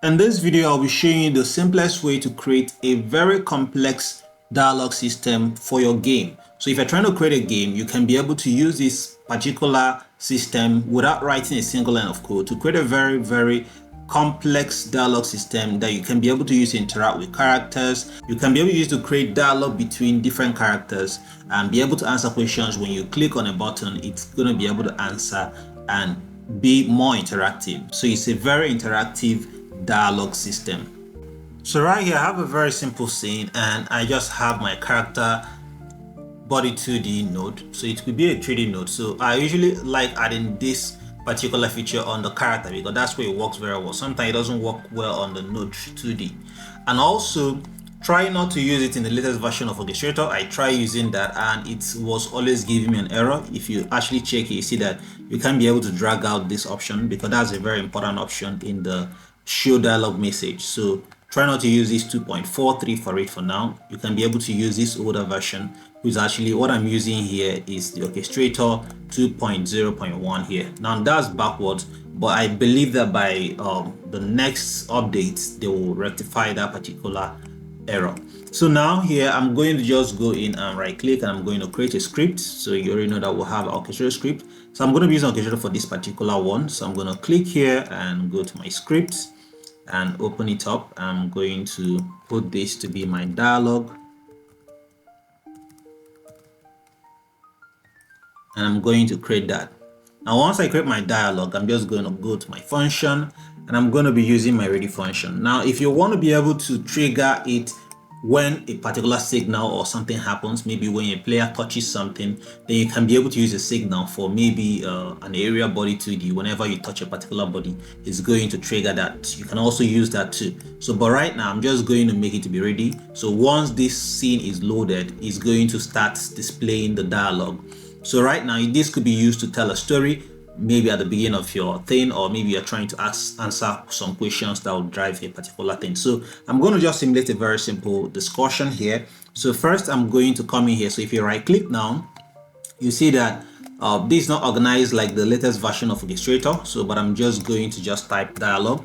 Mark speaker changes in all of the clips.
Speaker 1: In this video, I'll be showing you the simplest way to create a very complex dialogue system for your game. So if you're trying to create a game, you can be able to use this particular system without writing a single line of code to create a very complex dialogue system that you can be able to use to interact with characters. You can be able to use to create dialogue between different characters and be able to answer questions. When you click on a button, it's going to be able to answer and be more interactive. So it's a very interactive dialogue system. So right here I have a very simple scene and I just have my character body 2D node, so it could be a 3D node. So I usually like adding this particular feature on the character because that's where it works very well. Sometimes it doesn't work well on the node 2D. And also try not to use it in the latest version of Orchestrator. I tried using that and it was always giving me an error. If you actually check it, you see that you can't be able to drag out this option because that's a very important option in the show dialog message. So try not to use this 2.43 for it for now. You can be able to use this older version, which is actually what I'm using here is the Orchestrator 2.0.1 here. Now that's backwards, but I believe that by the next update they will rectify that particular error. So now here I'm going to just go in and right click and I'm going to create a script. So you already know that we'll have our Orchestrator script. So I'm going to be using Orchestrator for this particular one. So I'm going to click here and go to my script and open it up. I'm going to put this to be my dialogue. And I'm going to create that. Now once I create my dialogue, I'm just going to go to my function and I'm going to be using my ready function. Now if you want to be able to trigger it when a particular signal or something happens, maybe when a player touches something, then you can be able to use a signal for maybe an area body 2D. Whenever you touch a particular body, it's going to trigger that. You can also use that too. So but right now I'm just going to make it to be ready. So once this scene is loaded, it's going to start displaying the dialogue. So right now this could be used to tell a story, maybe at the beginning of your thing, or maybe you're trying to answer some questions that will drive a particular thing. So I'm going to just simulate a very simple discussion here. So first I'm going to come in here. So if you right click now, you see that this is not organized like the latest version of Orchestrator. So but I'm just going to just type dialogue.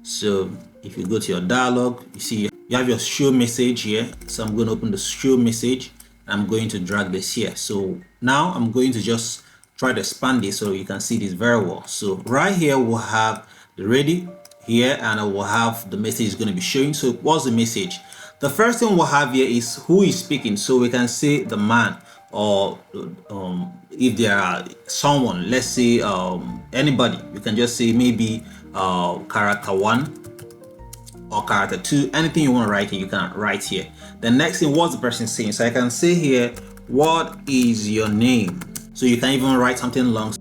Speaker 1: So if you go to your dialogue, you see you have your show message here. So I'm going to open the show message. I'm going to drag this here. So now I'm going to just try to expand this so you can see this very well. So right here we'll have the ready here and I will have the message is going to be showing. So what's the message? The first thing we'll have here is who is speaking. So we can say the man, or if there are someone, let's say anybody, you can just say maybe character 1 or character 2, anything you want to write here, you can write here. The next thing, what's the person saying? So I can say here, what is your name? So you can even write something long.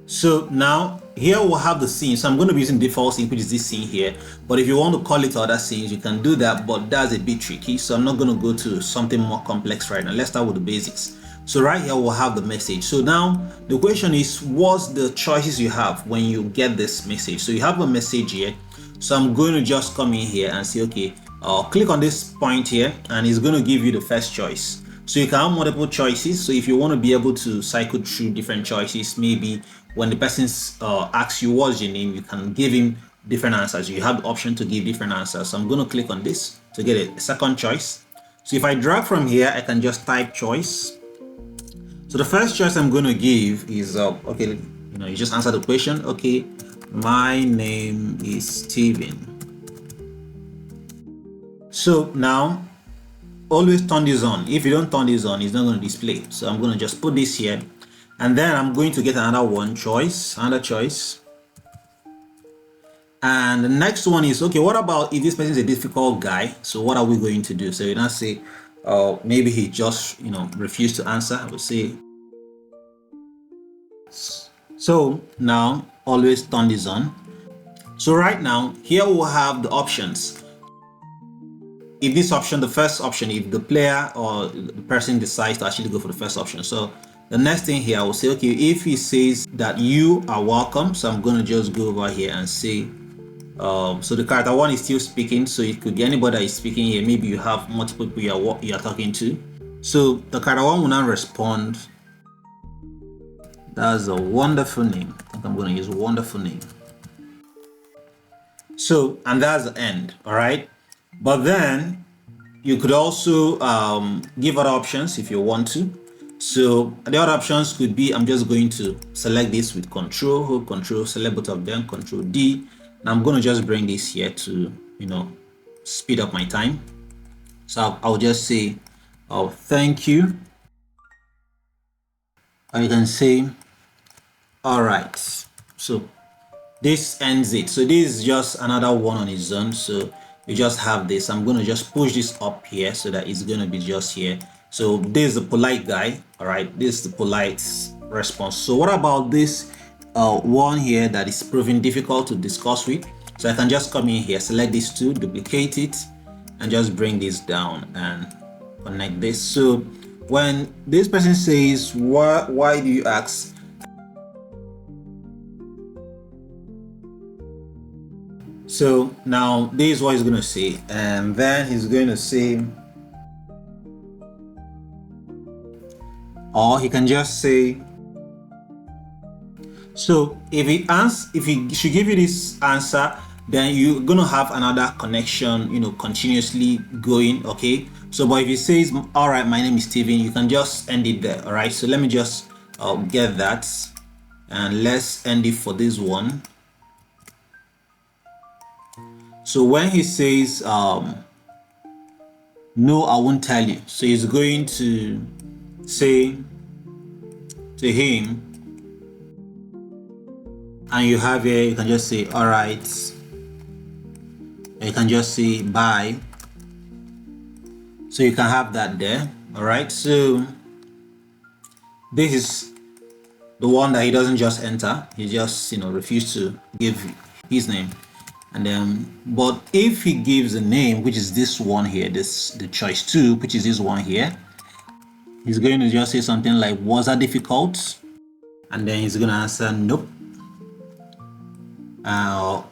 Speaker 1: So now here we'll have the scene. So I'm going to be using default scene, which is this scene here. But if you want to call it other scenes, you can do that, but that's a bit tricky. So I'm not going to go to something more complex right now. Let's start with the basics. So right here we'll have the message. So now the question is, what's the choices you have when you get this message? So you have a message here. So I'm going to just come in here and say, okay, click on this point here and it's going to give you the first choice. So you can have multiple choices. So if you want to be able to cycle through different choices, maybe when the person asks you what's your name, you can give him different answers. You have the option to give different answers. So I'm going to click on this to get a second choice. So if I drag from here, I can just type choice. So the first choice I'm going to give is, okay, you just answer the question. Okay, my name is Steven. So now always turn this on. If you don't turn this on, it's not going to display. So I'm going to just put this here and then I'm going to get another choice. And the next one is, okay, what about if this person is a difficult guy? So what are we going to do? So you not say maybe he just refused to answer. I would say, so now always turn this on. So right now here we'll have the options. If this option, the first option, if the player or the person decides to actually go for the first option. So the next thing here I will say, okay, if he says that you are welcome, so I'm going to just go over here and say so the character 1 is still speaking, so it could be anybody that is speaking here. Maybe you have multiple people you are talking to. So the character 1 will now respond, that's a wonderful name. I think I'm going to use wonderful name. So, and that's the end. All right. But then you could also give other options if you want to. So the other options could be, I'm just going to select this with control, hold control, select both of them, control D. And I'm going to just bring this here to, speed up my time. So I'll just say, oh, thank you. Or you can say, all right. So this ends it. So this is just another one on its own. So you just have this. I'm going to just push this up here so that it's going to be just here. So this is the polite guy. All right, this is the polite response. So what about this one here that is proving difficult to discuss with? So I can just come in here, select these two, duplicate it, and just bring this down and connect this. So when this person says, why do you ask? So now this is what he's going to say, and then he's going to say, or he can just say, so if he should give you this answer, then you're going to have another connection, continuously going. Okay. So, but if he says, all right, my name is Steven, you can just end it there. All right. So let me just get that, and let's end it for this one. So when he says, no, I won't tell you. So he's going to say to him, and you have here, you can just say, all right. You can just say bye. So you can have that there. All right. So this is the one that he doesn't just enter. He just, refused to give his name. And then, but if he gives a name, which is this one here, the choice 2, which is this one here, he's going to just say something like, was that difficult? And then he's going to answer nope.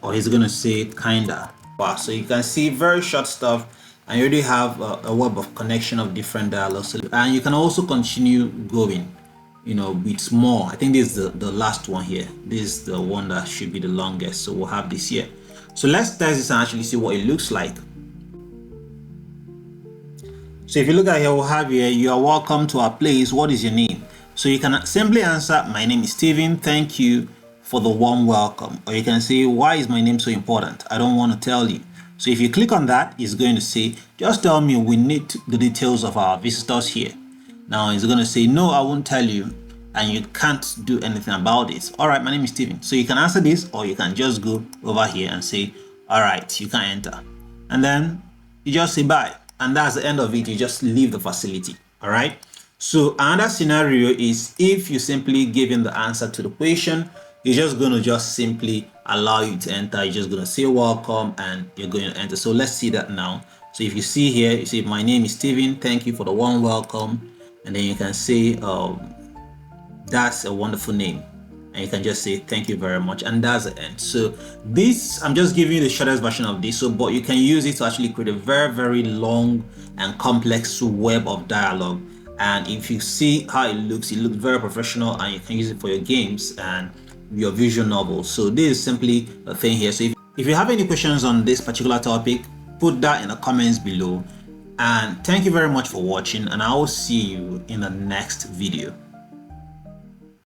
Speaker 1: Or he's going to say kinda. Wow. So you can see very short stuff, and you already have a web of connection of different dialogues. And you can also continue going, with more. I think this is the last one here. This is the one that should be the longest. So we'll have this here. So let's test this and actually see what it looks like. So if you look at here, we'll have here, you are welcome to our place. What is your name? So you can simply answer, my name is Steven. Thank you for the warm welcome. Or you can say, why is my name so important? I don't want to tell you. So if you click on that, it's going to say, just tell me, we need the details of our visitors here. Now it's going to say, no, I won't tell you, and you can't do anything about it. All right, my name is Steven. So you can answer this, or you can just go over here and say, all right, you can enter. And then you just say bye. And that's the end of it. You just leave the facility. All right. So another scenario is if you simply give him the answer to the question, he's just going to just simply allow you to enter. You're just going to say welcome and you're going to enter. So let's see that now. So if you see here, you see, my name is Steven. Thank you for the warm welcome. And then you can say, that's a wonderful name. And you can just say, thank you very much. And that's the end. So this, I'm just giving you the shortest version of this. So, but you can use it to actually create a very, very long and complex web of dialogue. And if you see how it looks very professional, and you can use it for your games and your visual novels. So this is simply a thing here. So if you have any questions on this particular topic, put that in the comments below. And thank you very much for watching, and I will see you in the next video.